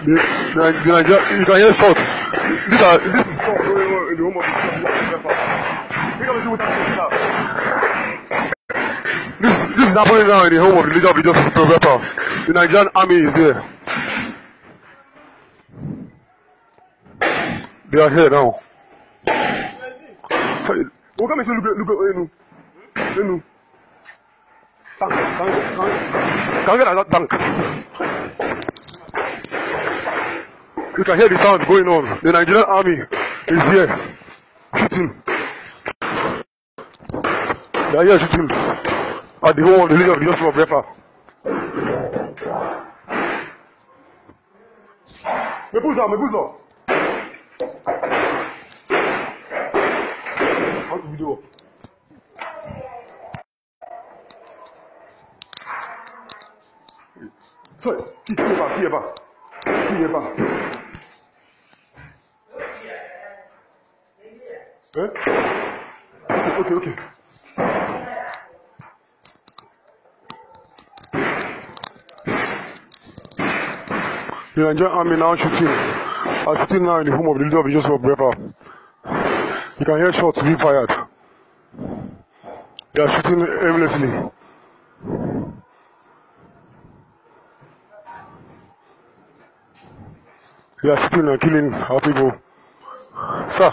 You can hear shots. This is stuff going on in the home of the This is happening now in the home of the leader of the Justice Professor. The Nigerian army is here. They are here now. Look at me, look at Enu. Tank. Can get that tank. You can hear the sound going on. The Nigerian army is here. Shooting. They are here shooting at the home of the leader of the Justice Professor. Mebuza. How to video? Sorry, here back. Okay. The Nigerian army now shooting now in the home of the leader of the Justice Professor. You can hear shots being fired. They are shooting aimlessly. They are shooting and killing our people. Sir.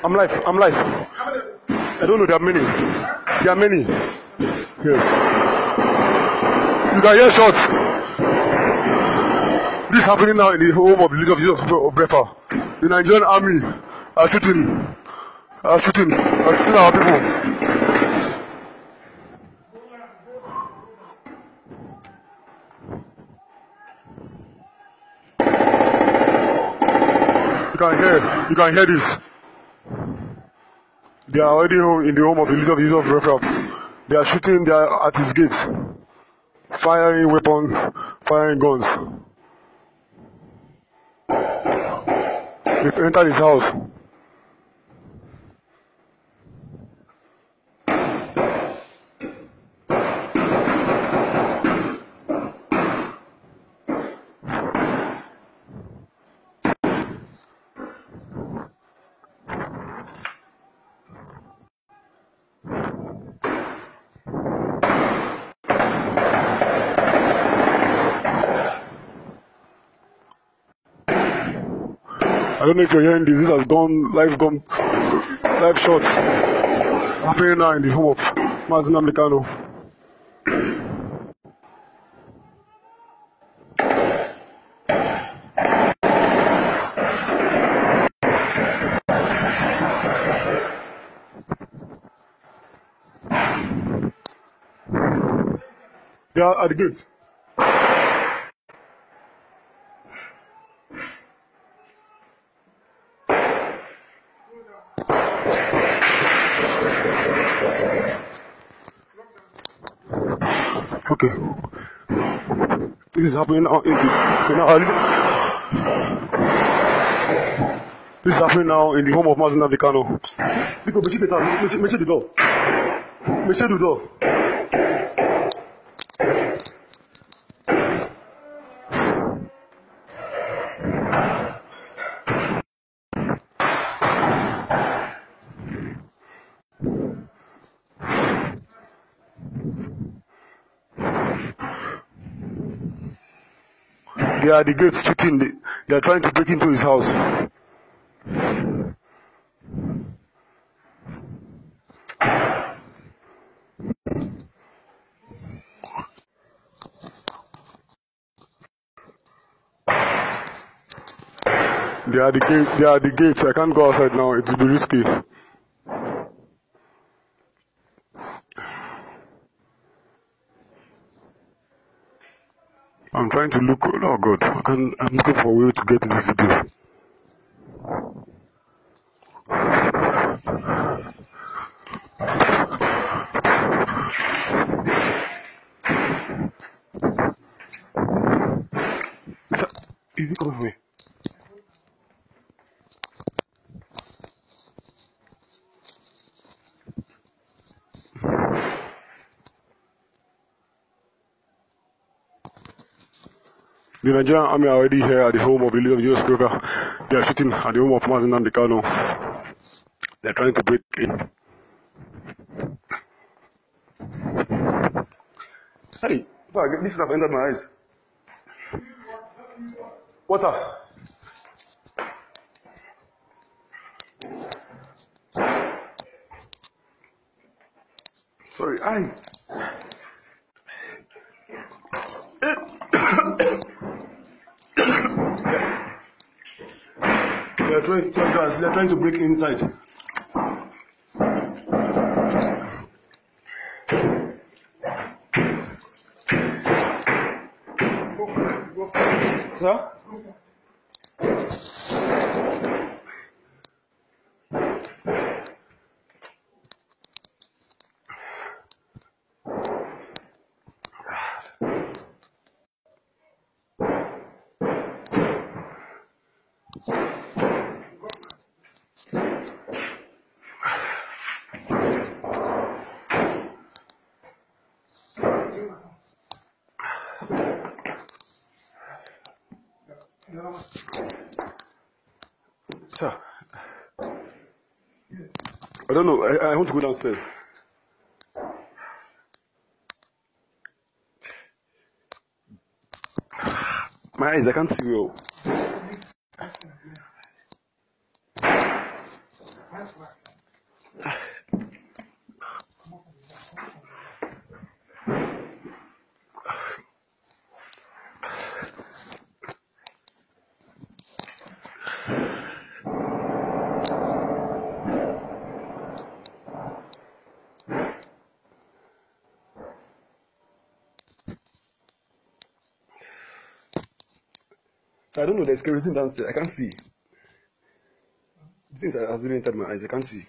I'm live. I don't know, there are many. Yes. You can hear shots. This is happening now in the home of the leader of the Justice Professor. The Nigerian army are shooting our people. You can hear this. They are already in the home of the leader of the Justice Professor. They are shooting. They are at his gates, firing weapons, firing guns. They've entered his house. I don't know if you're hearing this. This has gone live shots happening now in the home of Nnamdi Kanu. They are at the gate. Okay. This is happening now in the home of Nnamdi Kanu. People, make the door. Make the door. They are at the gates shooting. They are trying to break into his house. They are at the gates. I can't go outside now. It will be risky. I'm trying to look. Oh God, I'm looking for a way to get in this video. Is it coming from me? The Nigerian army are already here at the home of the leader of the US broker. They are shooting at the home of Nnamdi Kanu. They are trying to break in. Hey, this stuff entered my eyes. Water. Sorry, I. They are trying to break inside. Sir? Sir, I don't know. I want to go downstairs. My eyes, I can't see well. I don't know, there's kerosene downstairs. I can't see. The things are really entered my eyes. I can't see.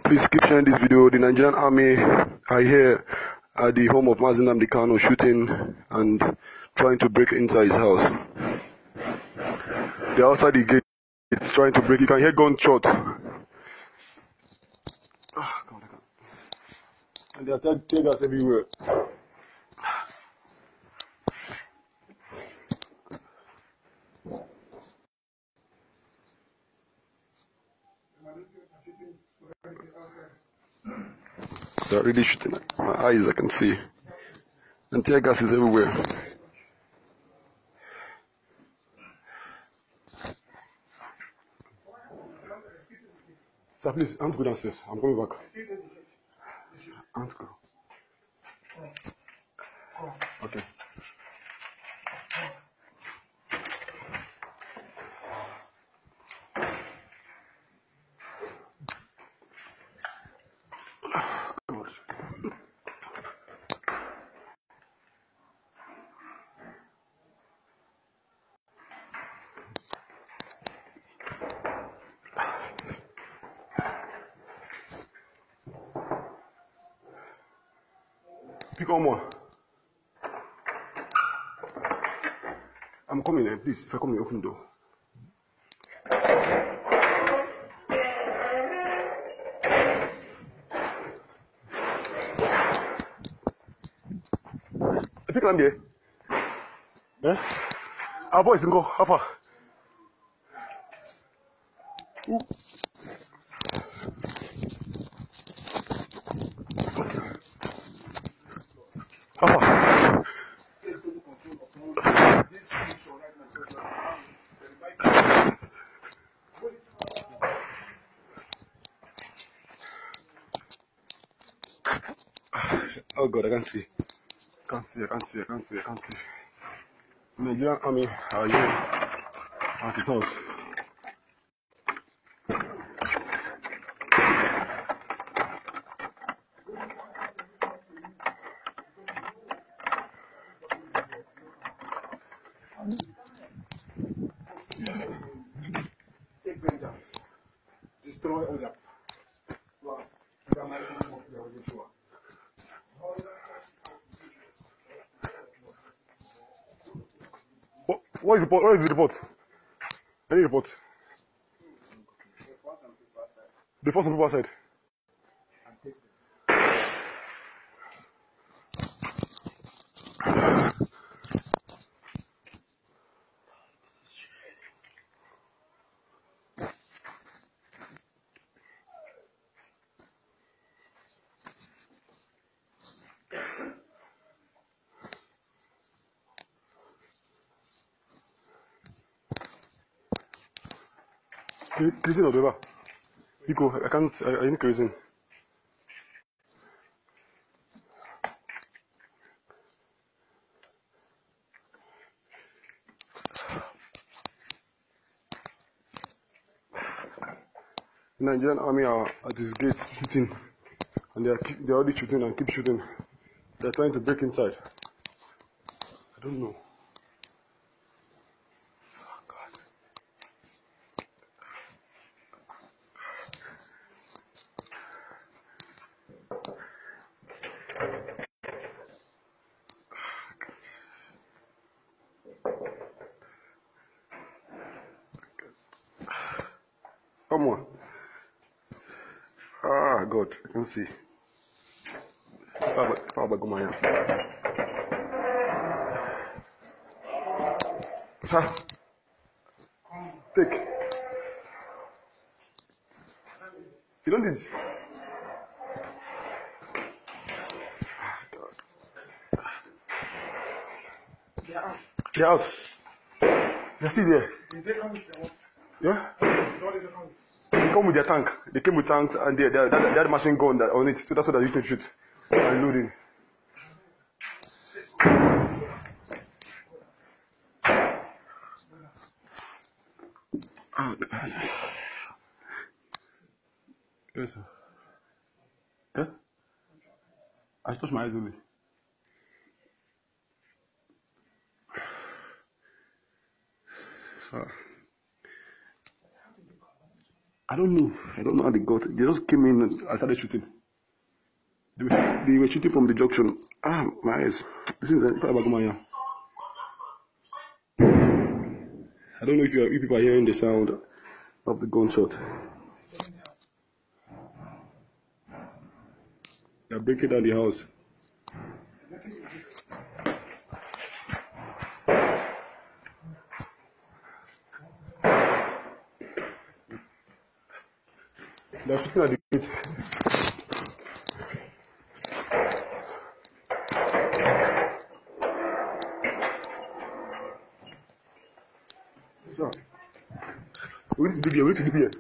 Please keep sharing this video. The Nigerian army are here at the home of Nnamdi Kanu shooting and trying to break inside his house. They're outside the gate. It's trying to break. You can hear gunshot. Oh, God, I can't. And there are tear gas everywhere. They're really shooting at my eyes, I can see. And tear gas is everywhere. Sir, please, I want to go downstairs. I'm coming back. I want to go. Okay. Pick one more. I'm coming in, please. If I come in, open the door. Pick one there. Eh? Our boys can go. How far? Ooh. How far? Oh God, I can't see. I can't see. Nigerian army are here at his house. Take vengeance. Destroy all their plans. What is the report? Any report? They force some people outside. Kerosene or whatever. You go. I can't. I need kerosene. The Nigerian army are at this gate shooting, and they are already shooting and keep shooting. They are trying to break inside. I don't know. Come on. Ah, God, I can see. Sir, take. You don't need. Ah, God. They're out. They're still there. Yeah? They come with their tank. They came with tanks and they had a machine gun on it. So that's what they used to shoot. And loading. Oh, God. Yes, sir. Yeah? I touched my eyes only. I don't know. I don't know how they got it. They just came in and I started shooting. They were shooting from the junction. Ah, my eyes. This is Bagumaya. I don't know if you people are hearing the sound of the gunshot. They're breaking down the house. They're shooting at the gate. So, we need to be here.